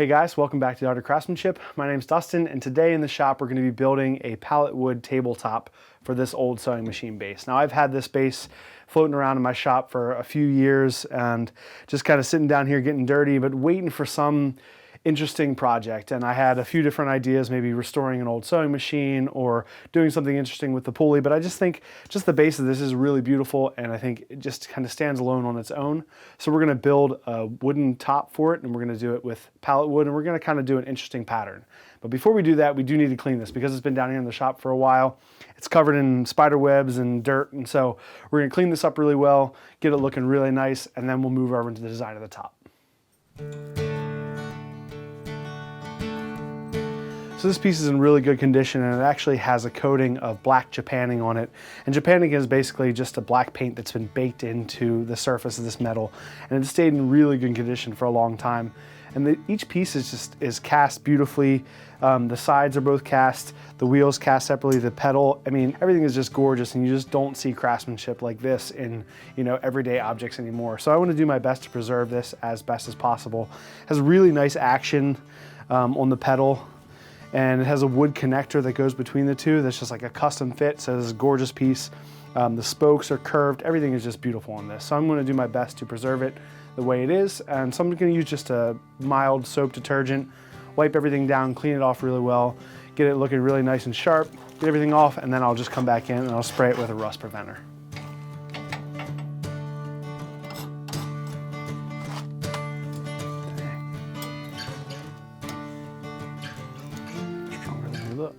Hey guys, welcome back to The Art of Craftsmanship. My name's Dustin, and today in the shop we're going to be building a pallet wood tabletop for this old sewing machine base. Now I've had this base floating around in my shop for a few years and just kind of sitting down here getting dirty, but waiting for some interesting project. And I had a few different ideas, maybe restoring an old sewing machine or doing something interesting with the pulley, but I just think just the base of this is really beautiful, and I think it just kind of stands alone on its own. So we're going to build a wooden top for it, and we're going to do it with pallet wood, and we're going to kind of do an interesting pattern. But before we do that, we do need to clean this because it's been down here in the shop for a while. It's covered in spider webs and dirt, and so we're going to clean this up really well, get it looking really nice, and then we'll move over into the design of the top. So this piece is in really good condition, and it actually has a coating of black Japanning on it. And Japanning is basically just a black paint that's been baked into the surface of this metal, and it stayed in really good condition for a long time. And each piece is cast beautifully. The sides are both cast, the wheels cast separately, the pedal. I mean, everything is just gorgeous, and you just don't see craftsmanship like this in, everyday objects anymore. So I want to do my best to preserve this as best as possible. It has really nice action on the pedal. And it has a wood connector that goes between the two that's just like a custom fit, so this is a gorgeous piece. The spokes are curved, everything is just beautiful on this. So I'm going to do my best to preserve it the way it is, and so I'm going to use just a mild soap detergent, wipe everything down, clean it off really well, get it looking really nice and sharp, get everything off, and then I'll just come back in and I'll spray it with a rust preventer. Look.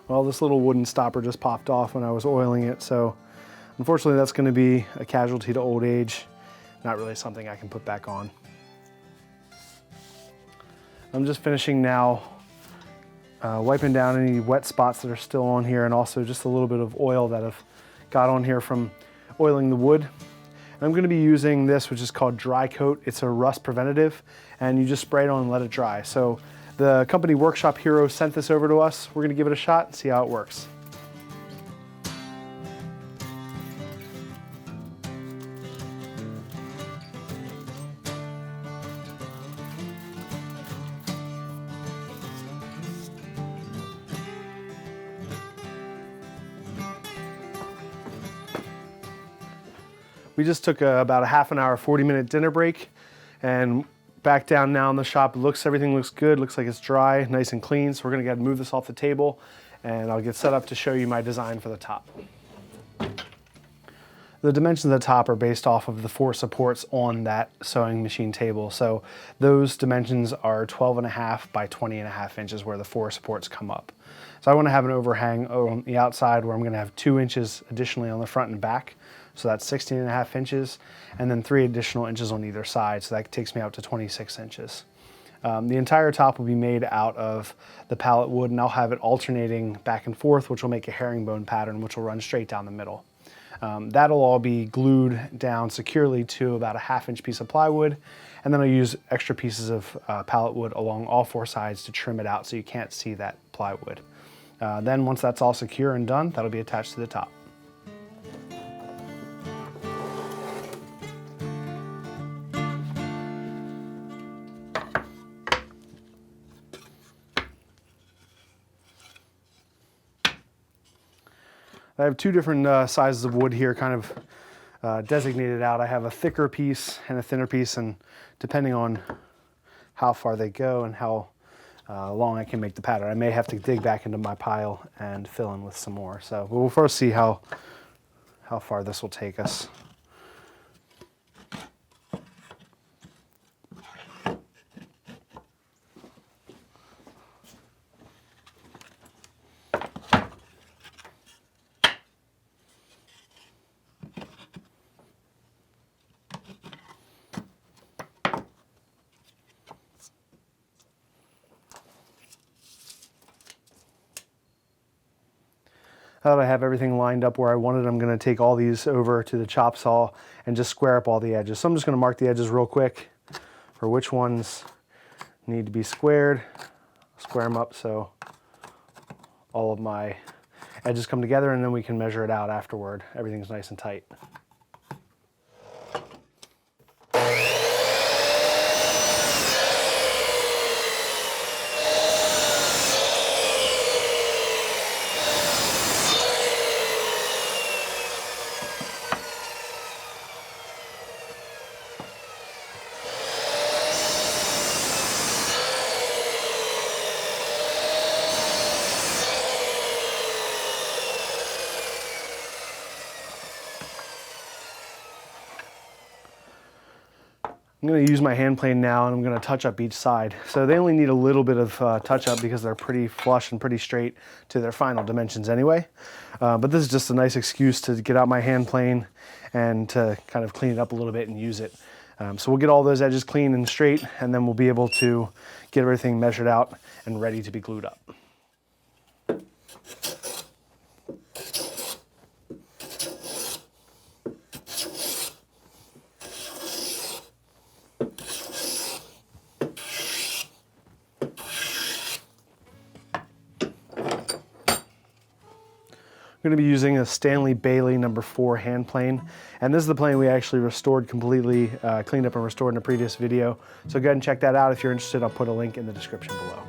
Well, this little wooden stopper just popped off when I was oiling it, so unfortunately that's going to be a casualty to old age. Not really something I can put back on. I'm just finishing now wiping down any wet spots that are still on here, and also just a little bit of oil that I've got on here from oiling the wood. And I'm going to be using this, which is called Dry Coat. It's a rust preventative, and you just spray it on and let it dry. So the company Workshop Hero sent this over to us. We're going to give it a shot and see how it works. We just took about a half an hour, 40-minute dinner break, and back down now in the shop. Everything looks good, looks like it's dry, nice and clean. So we're gonna go ahead and move this off the table, and I'll get set up to show you my design for the top. The dimensions of the top are based off of the 4 supports on that sewing machine table. So those dimensions are 12.5 by 20.5 inches where the 4 supports come up. So I want to have an overhang on the outside where I'm going to have 2 inches additionally on the front and back. So that's 16.5 inches, and then 3 additional inches on either side. So that takes me out to 26 inches. The entire top will be made out of the pallet wood, and I'll have it alternating back and forth, which will make a herringbone pattern, which will run straight down the middle. That'll all be glued down securely to about a 1/2 inch piece of plywood, and then I'll use extra pieces of pallet wood along all 4 sides to trim it out so you can't see that plywood. Then once that's all secure and done, that'll be attached to the top. I have two different sizes of wood here kind of designated out. I have a thicker piece and a thinner piece, and depending on how far they go and how long I can make the pattern, I may have to dig back into my pile and fill in with some more. So we'll first see how far this will take us. Now that I have everything lined up where I want it, I'm going to take all these over to the chop saw and just square up all the edges. So I'm just going to mark the edges real quick for which ones need to be squared. Square them up so all of my edges come together, and then we can measure it out afterward. Everything's nice and tight. I'm going to use my hand plane now, and I'm going to touch up each side. So they only need a little bit of touch up because they're pretty flush and pretty straight to their final dimensions anyway. But this is just a nice excuse to get out my hand plane and to kind of clean it up a little bit and use it. So we'll get all those edges clean and straight, and then we'll be able to get everything measured out and ready to be glued up. I'm going to be using a Stanley Bailey number 4 hand plane, and this is the plane we actually restored completely, cleaned up and restored in a previous video. So go ahead and check that out if you're interested. I'll put a link in the description below.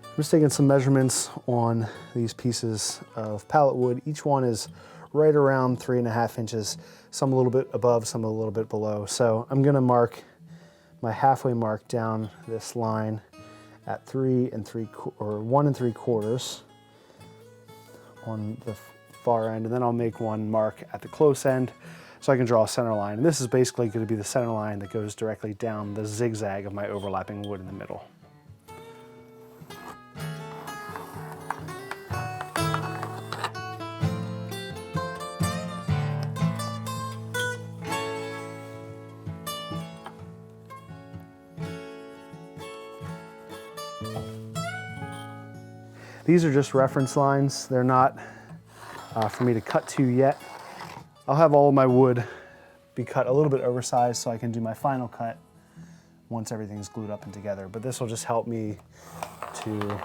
I'm just taking some measurements on these pieces of pallet wood. Each one is right around 3.5 inches, some a little bit above, some a little bit below. So I'm going to mark my halfway mark down this line at 1 3/4 on the far end, and then I'll make one mark at the close end so I can draw a center line. And this is basically going to be the center line that goes directly down the zigzag of my overlapping wood in the middle. These are just reference lines. They're not for me to cut to yet. I'll have all of my wood be cut a little bit oversized so I can do my final cut once everything's glued up and together. But this will just help me to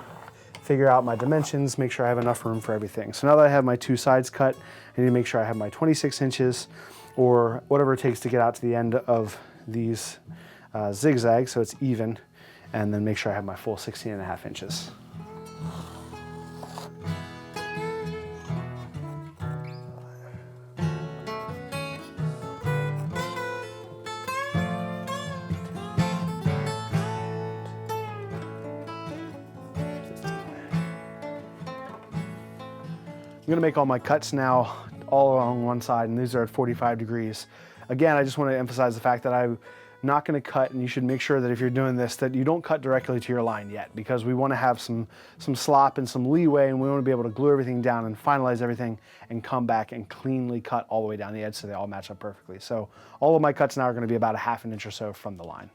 figure out my dimensions, make sure I have enough room for everything. So now that I have my two sides cut, I need to make sure I have my 26 inches or whatever it takes to get out to the end of these zigzags so it's even, and then make sure I have my full 16.5 inches. I'm gonna make all my cuts now all along one side, and these are at 45 degrees. Again, I just want to emphasize the fact that I'm not going to cut, and you should make sure that if you're doing this, that you don't cut directly to your line yet, because we want to have some slop and some leeway, and we want to be able to glue everything down and finalize everything and come back and cleanly cut all the way down the edge so they all match up perfectly. So all of my cuts now are going to be about a ½ an inch or so from the line.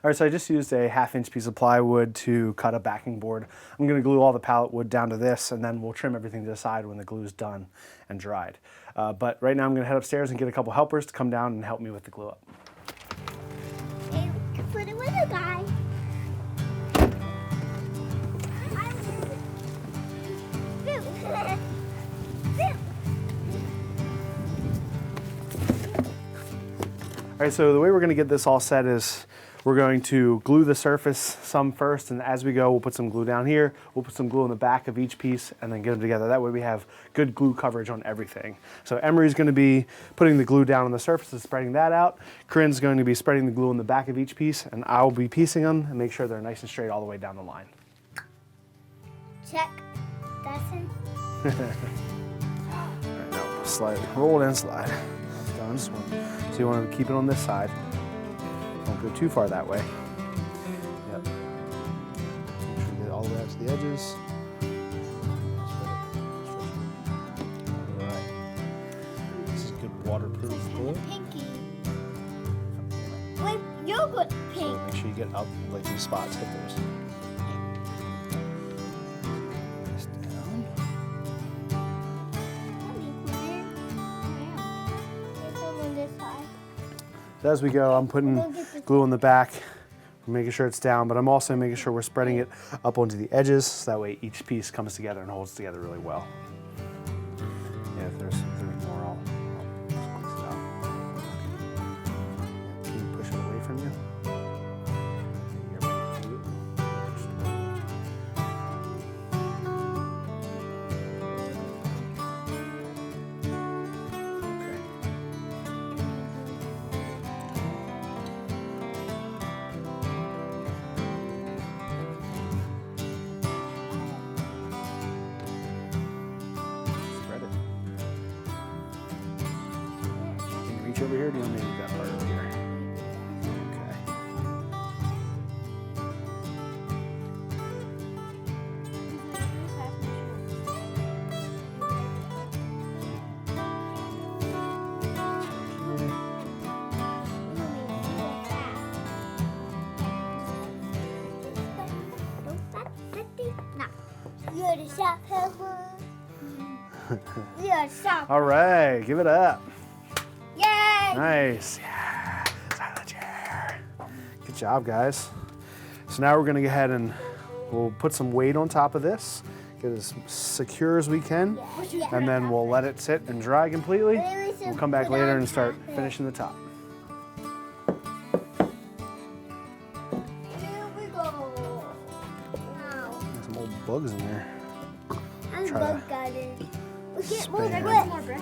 All right, so I just used a ½ inch piece of plywood to cut a backing board. I'm gonna glue all the pallet wood down to this, and then we'll trim everything to the side when the glue's done and dried. But right now I'm gonna head upstairs and get a couple helpers to come down and help me with the glue up. Hey, put it with a guy. All right, so the way we're gonna get this all set is we're going to glue the surface some first, and as we go, we'll put some glue down here, we'll put some glue in the back of each piece, and then get them together. That way we have good glue coverage on everything. So Emery's gonna be putting the glue down on the surface and spreading that out. Corinne's going to be spreading the glue in the back of each piece, and I'll be piecing them and make sure they're nice and straight all the way down the line. Check. That's it. All right, now slide, roll and slide. That's done. So you want to keep it on this side. Don't go too far that way. Yep. Make sure you get all the way out to the edges. All right. This is good waterproof glue. Pinky. Wait, you're good pink. So make sure you get up like these spots, hit those. This down. So as we go, I'm putting glue on the back, making sure it's down, but I'm also making sure we're spreading it up onto the edges, so that way each piece comes together and holds together really well. Yeah, if there's more, I'll squeeze it out. Can you push it away from you? You're ready to do it. Push it away. Over here, do you want me to do that part over here? Okay. You're the shop helper. You're the shop. All right, give it up. Yay! Nice. Yeah. Silent chair. Good job, guys. So now we're going to go ahead and we'll put some weight on top of this, get it as secure as we can, and then we'll let it sit and dry completely. We'll come back later and start finishing the top. Here we go. Now. There's some old bugs in there. I'm Try bug to gutted. We get span. more bricks.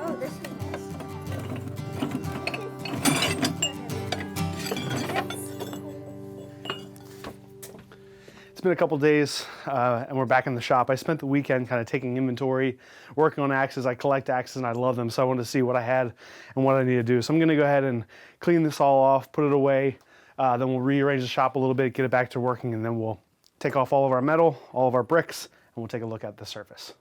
Oh, this is nice. been a couple days and we're back in the shop. I spent the weekend kind of taking inventory, working on axes. I collect axes and I love them, so I wanted to see what I had and what I need to do. So I'm gonna go ahead and clean this all off, put it away, then we'll rearrange the shop a little bit, get it back to working, and then we'll take off all of our metal, all of our bricks, and we'll take a look at the surface.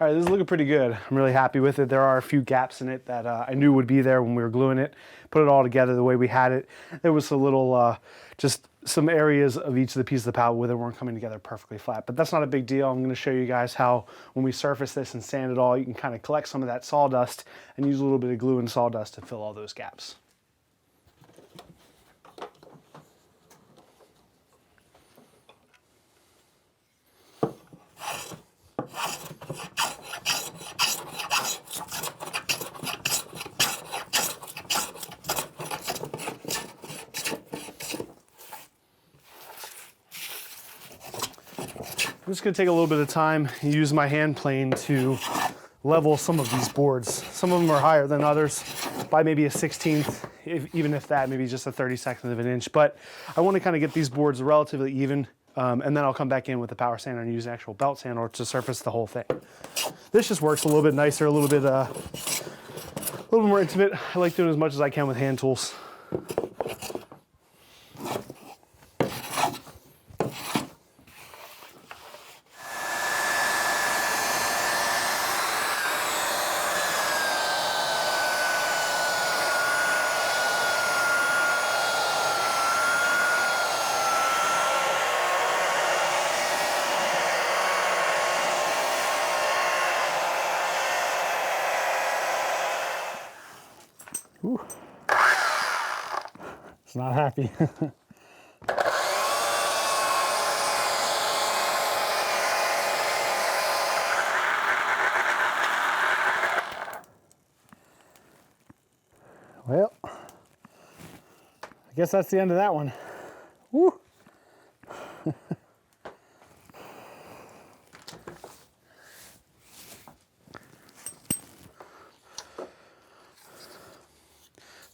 All right, this is looking pretty good. I'm really happy with it. There are a few gaps in it that I knew would be there when we were gluing it. Put it all together the way we had it. There was a little, just some areas of each of the pieces of the pallet where they weren't coming together perfectly flat, but that's not a big deal. I'm gonna show you guys how when we surface this and sand it all, you can kind of collect some of that sawdust and use a little bit of glue and sawdust to fill all those gaps. I'm just gonna take a little bit of time and use my hand plane to level some of these boards. Some of them are higher than others by maybe a 1/16th, even if that, maybe just a 32nd of an inch. But I wanna kind of get these boards relatively even, and then I'll come back in with the power sander and use an actual belt sander to surface the whole thing. This just works a little bit nicer, a little bit more intimate. I like doing as much as I can with hand tools. Ooh. It's not happy. Well, I guess that's the end of that one. Woo.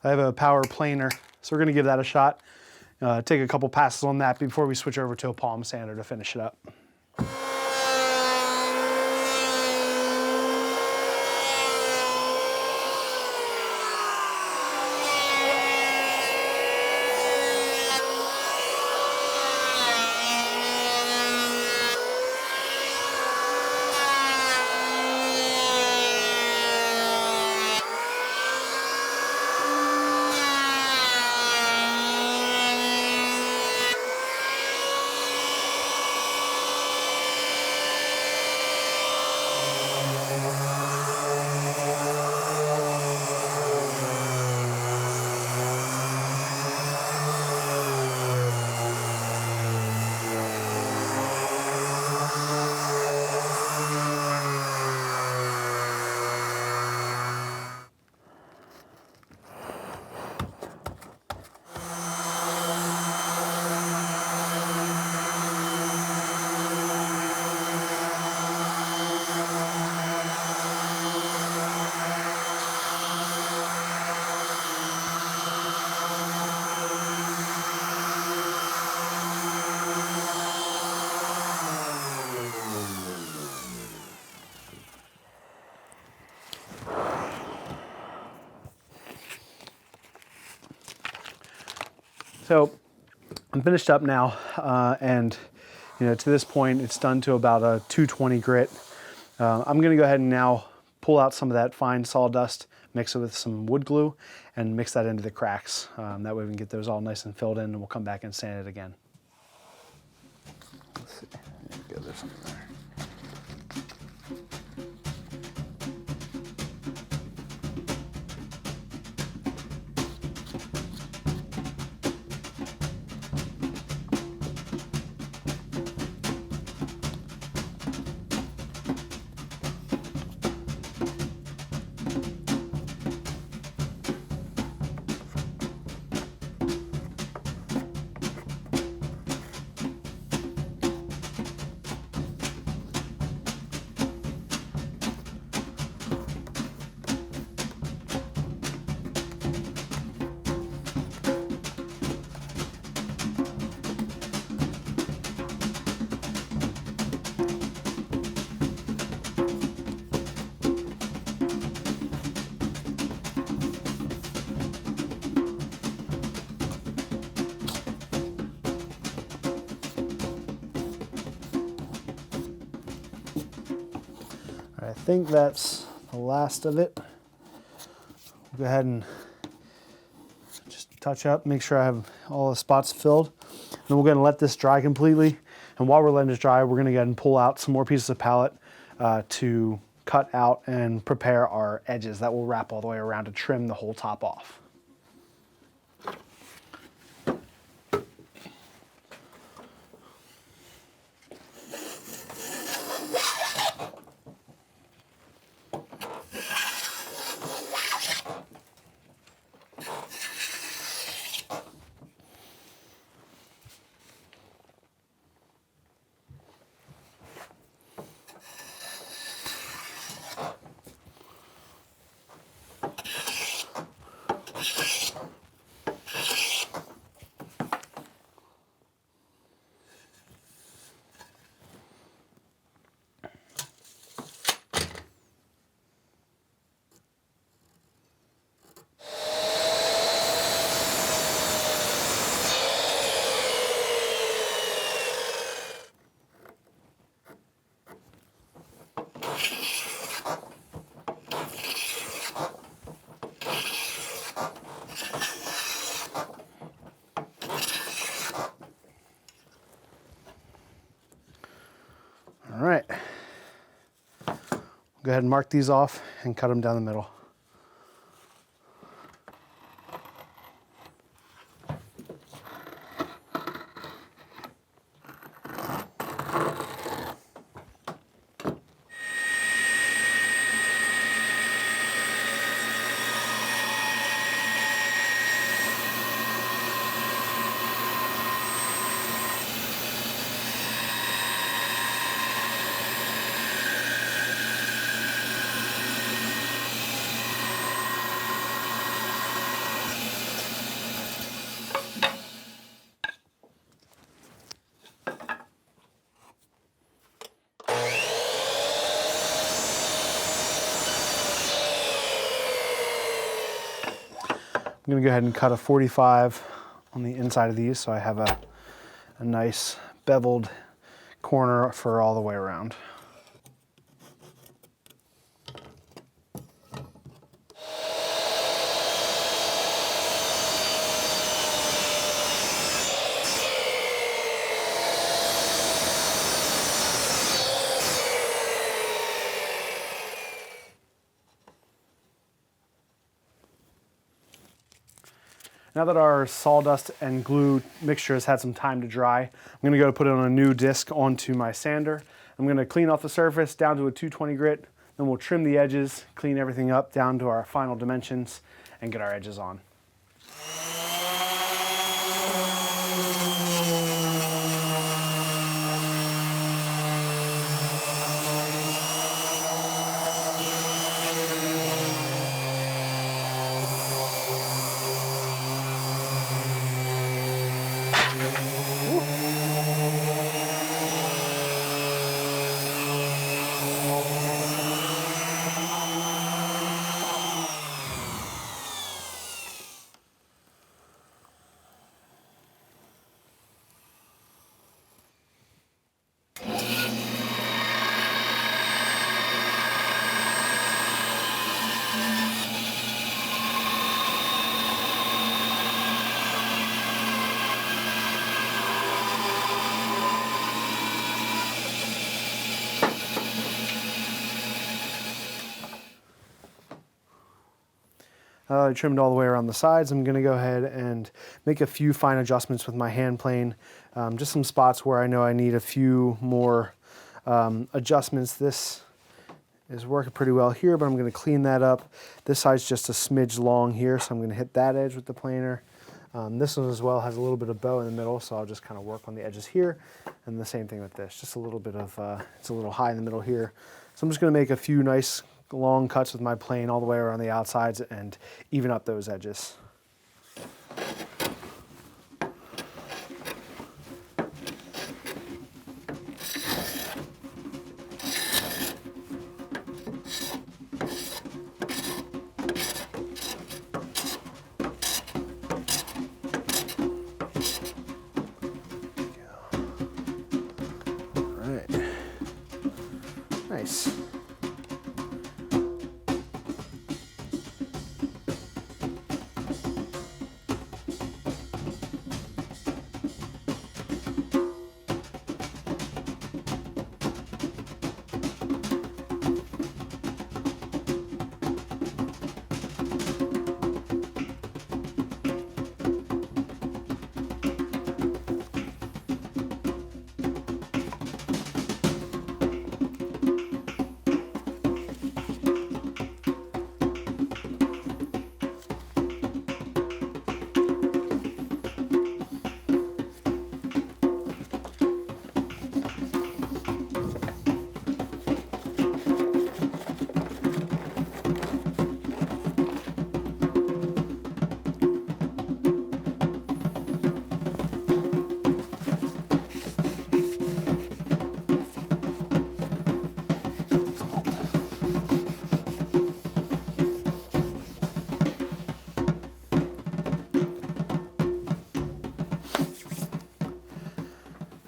I have a power planer, so we're gonna give that a shot. Take a couple passes on that before we switch over to a palm sander to finish it up. So I'm finished up now, and to this point, it's done to about a 220 grit. I'm gonna go ahead and now pull out some of that fine sawdust, mix it with some wood glue, and mix that into the cracks. That way we can get those all nice and filled in, and we'll come back and sand it again. Let's see, there we go, there's something there. I think that's the last of it. Go ahead and just touch up, make sure I have all the spots filled. Then we're gonna let this dry completely. And while we're letting this dry, we're gonna go ahead and pull out some more pieces of pallet to cut out and prepare our edges. That will wrap all the way around to trim the whole top off. All right, go ahead and mark these off and cut them down the middle. I'm gonna go ahead and cut a 45 on the inside of these so I have a nice beveled corner for all the way around. Now that our sawdust and glue mixture has had some time to dry, I'm gonna go put it on a new disc onto my sander. I'm gonna clean off the surface down to a 220 grit, then we'll trim the edges, clean everything up down to our final dimensions, and get our edges on. I trimmed all the way around the sides. I'm gonna go ahead and make a few fine adjustments with my hand plane. Just some spots where I know I need a few more adjustments. This is working pretty well here, but I'm gonna clean that up. This side's just a smidge long here, so I'm gonna hit that edge with the planer. This one as well has a little bit of bow in the middle, so I'll just kind of work on the edges here. And the same thing with this, just a little bit of, it's a little high in the middle here. So I'm just gonna make a few nice long cuts with my plane all the way around the outsides and even up those edges. All right, nice.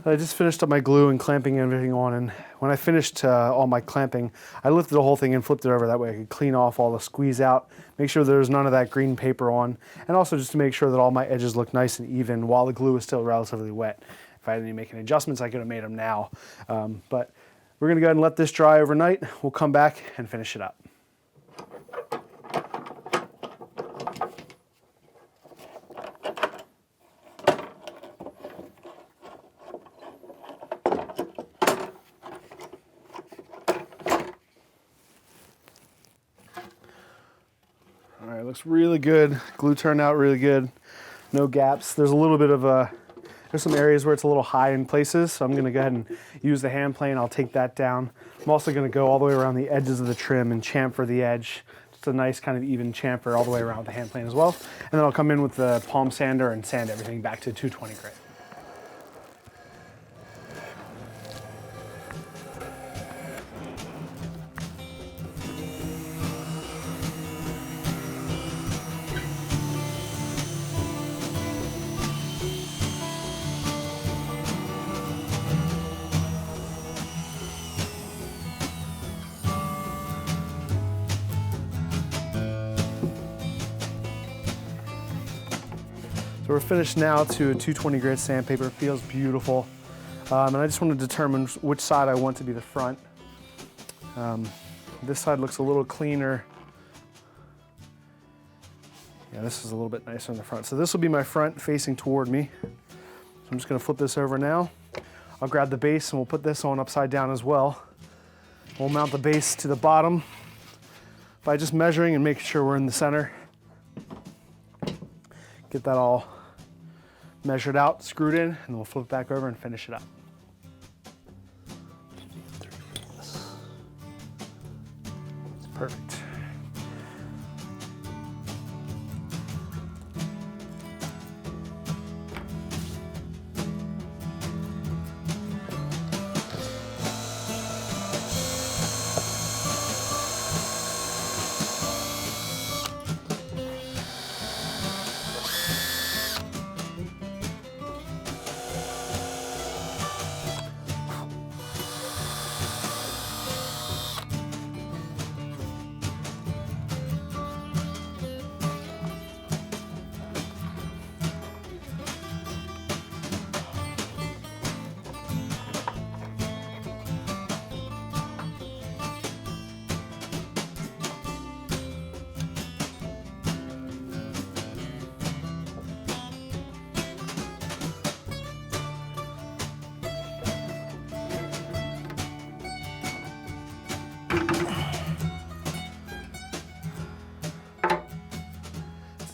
I just finished up my glue and clamping everything on, and when I finished all my clamping, I lifted the whole thing and flipped it over. That way I could clean off all the squeeze out, make sure there's none of that green paper on, and also just to make sure that all my edges look nice and even while the glue is still relatively wet. If I had any making adjustments, I could have made them now. But we're gonna go ahead and let this dry overnight. We'll come back and finish it up. All right, looks really good. Glue turned out really good. No gaps. There's a little bit of there's some areas where it's a little high in places, so I'm gonna go ahead and use the hand plane. I'll take that down. I'm also gonna go all the way around the edges of the trim and chamfer the edge. Just a nice kind of even chamfer all the way around with the hand plane as well. And then I'll come in with the palm sander and sand everything back to 220 grit. So we're finished now to a 220 grit sandpaper. It feels beautiful. And I just want to determine which side I want to be the front. This side looks a little cleaner. Yeah, this is a little bit nicer in the front. So this will be my front facing toward me. So I'm just gonna flip this over now. I'll grab the base and we'll put this on upside down as well. We'll mount the base to the bottom by just measuring and making sure we're in the center. Get that all measured out, screwed in, and then we'll flip it back over and finish it up. It's perfect.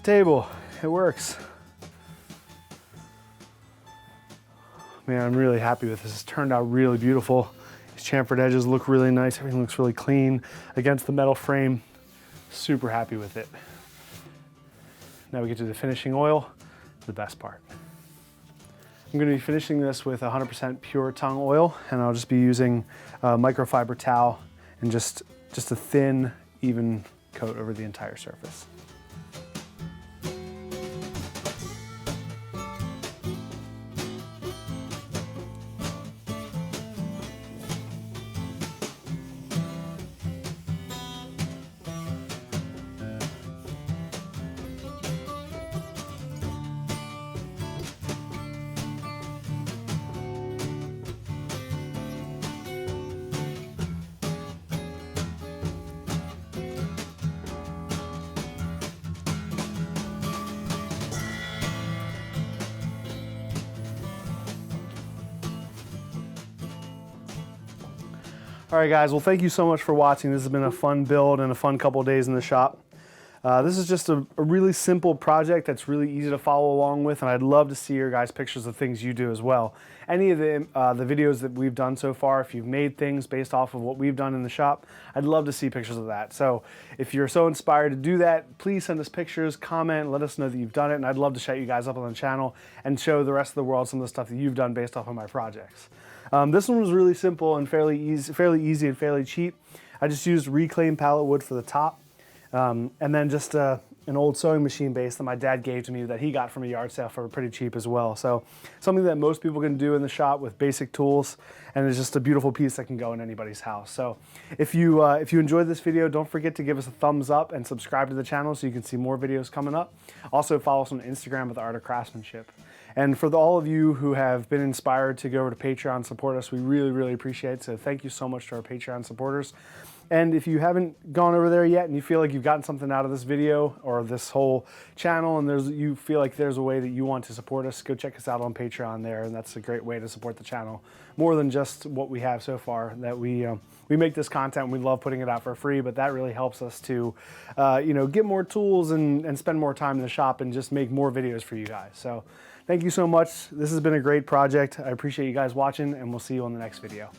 Table, it works. Man, I'm really happy with this. It's turned out really beautiful. These chamfered edges look really nice. Everything looks really clean against the metal frame. Super happy with it. Now we get to the finishing oil, the best part. I'm going to be finishing this with 100% pure tung oil, and I'll just be using a microfiber towel and just a thin, even coat over the entire surface. All right, guys, well, thank you so much for watching. This has been a fun build and a fun couple of days in the shop. This is just a really simple project that's really easy to follow along with, and I'd love to see your guys' pictures of things you do as well. Any of the videos that we've done so far, if you've made things based off of what we've done in the shop, I'd love to see pictures of that. So if you're so inspired to do that, please send us pictures, comment, let us know that you've done it, and I'd love to shout you guys up on the channel and show the rest of the world some of the stuff that you've done based off of my projects. This one was really simple and fairly easy and fairly cheap. I just used reclaimed pallet wood for the top, and then just an old sewing machine base that my dad gave to me that he got from a yard sale for pretty cheap as well. So something that most people can do in the shop with basic tools, and it's just a beautiful piece that can go in anybody's house. So if you enjoyed this video, don't forget to give us a thumbs up and subscribe to the channel so you can see more videos coming up. Also follow us on Instagram at The Art of Craftsmanship. And for all of you who have been inspired to go over to Patreon and support us, we really, really appreciate it. So thank you so much to our Patreon supporters. And if you haven't gone over there yet and you feel like you've gotten something out of this video or this whole channel, and you feel like there's a way that you want to support us, go check us out on Patreon there, and that's a great way to support the channel. More than just what we have so far, that we make this content and we love putting it out for free, but that really helps us to get more tools and spend more time in the shop and just make more videos for you guys. So thank you so much. This has been a great project. I appreciate you guys watching, and we'll see you on the next video.